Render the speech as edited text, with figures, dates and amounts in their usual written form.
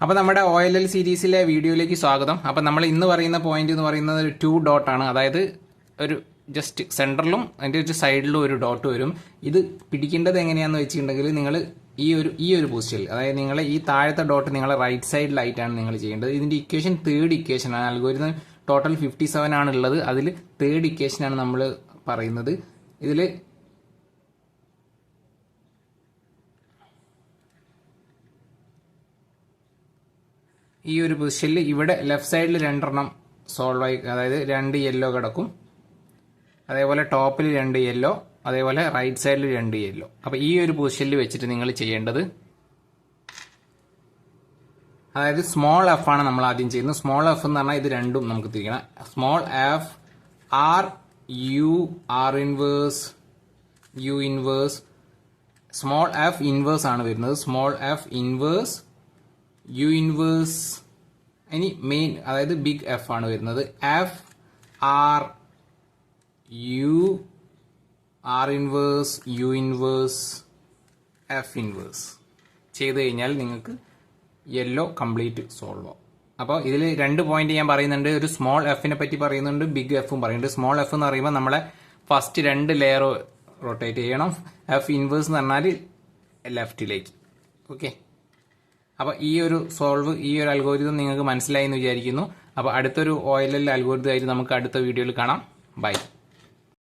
അപ്പോൾ നമ്മുടെ OLL സീരീസിലെ വീഡിയോയിലേക്ക് സ്വാഗതം. അപ്പോൾ നമ്മൾ ഇന്ന് പറയുന്ന പോയിന്റ് എന്ന് പറയുന്നത് ഒരു 2 ഡോട്ട് ആണ്. അതായത് ഒരു ജസ്റ്റ് സെൻറ്ററിലും അതിൻ്റെ ഒരു സൈഡിലും ഒരു ഡോട്ട് വരും. ഇത് പിടിക്കേണ്ടത് എങ്ങനെയാണെന്ന് വെച്ചിട്ടുണ്ടെങ്കിൽ നിങ്ങൾ ഈ ഒരു പൊസിഷനിൽ, അതായത് നിങ്ങൾ ഈ താഴത്തെ ഡോട്ട് നിങ്ങളെ റൈറ്റ് സൈഡിലായിട്ടാണ് നിങ്ങൾ ചെയ്യേണ്ടത്. ഇതിൻ്റെ ഇക്വേഷൻ തേർഡ് ഇക്വേഷൻ ആണ്. അൽഗോരിതം ടോട്ടൽ 57 ആണ് ഉള്ളത്. അതിൽ തേർഡ് ഇക്വേഷനാണ് നമ്മൾ പറയുന്നത്. ഇതിൽ ഈ ഒരു പൊസിഷനിൽ ഇവിടെ ലെഫ്റ്റ് സൈഡിൽ 2 എണ്ണം സോൾവ് ആയി, അതായത് 2 യെല്ലോ കിടക്കും. അതേപോലെ ടോപ്പിൽ 2 യെല്ലോ, അതേപോലെ റൈറ്റ് സൈഡിൽ 2 യെല്ലോ. അപ്പോൾ ഈ ഒരു പൊസിഷനിൽ വെച്ചിട്ട് നിങ്ങൾ ചെയ്യേണ്ടത്, അതായത് സ്മോൾ എഫ് ആണ് നമ്മൾ ആദ്യം ചെയ്യുന്നത്. സ്മോൾ എഫ് എന്ന് പറഞ്ഞാൽ ഇത് രണ്ടും നമുക്ക് തിരിക്കണം. Small F R U R inverse U inverse, small F inverse ആണ് വരുന്നത്. Small F inverse U inverse, ഇനി മെയിൻ അതായത് ബിഗ് എഫ് ആണ് വരുന്നത്. F R U R inverse U inverse F inverse ചെയ്ത് കഴിഞ്ഞാൽ നിങ്ങൾക്ക് യെല്ലോ കംപ്ലീറ്റ് സോൾവ് ആവും. അപ്പോൾ ഇതിൽ 2 പോയിന്റ് ഞാൻ പറയുന്നുണ്ട്. ഒരു സ്മോൾ എഫിനെ പറ്റി പറയുന്നുണ്ട്, ബിഗ് എഫും പറയുന്നുണ്ട്. സ്മോൾ എഫ് എന്ന് പറയുമ്പോൾ നമ്മളെ ഫസ്റ്റ് 2 ലെയർ റൊട്ടേറ്റ് ചെയ്യണം. എഫ് ഇൻവേഴ്സ് എന്ന് പറഞ്ഞാൽ ലെഫ്റ്റിലേക്ക്. ഓക്കെ, അപ്പോൾ ഈ ഒരു അൽഗോരിതം നിങ്ങൾക്ക് മനസ്സിലായി എന്ന് വിചാരിക്കുന്നു. അപ്പോൾ അടുത്തൊരു OLL അൽഗോരിതം ആയിട്ട് നമുക്ക് അടുത്ത വീഡിയോയിൽ കാണാം. ബൈ.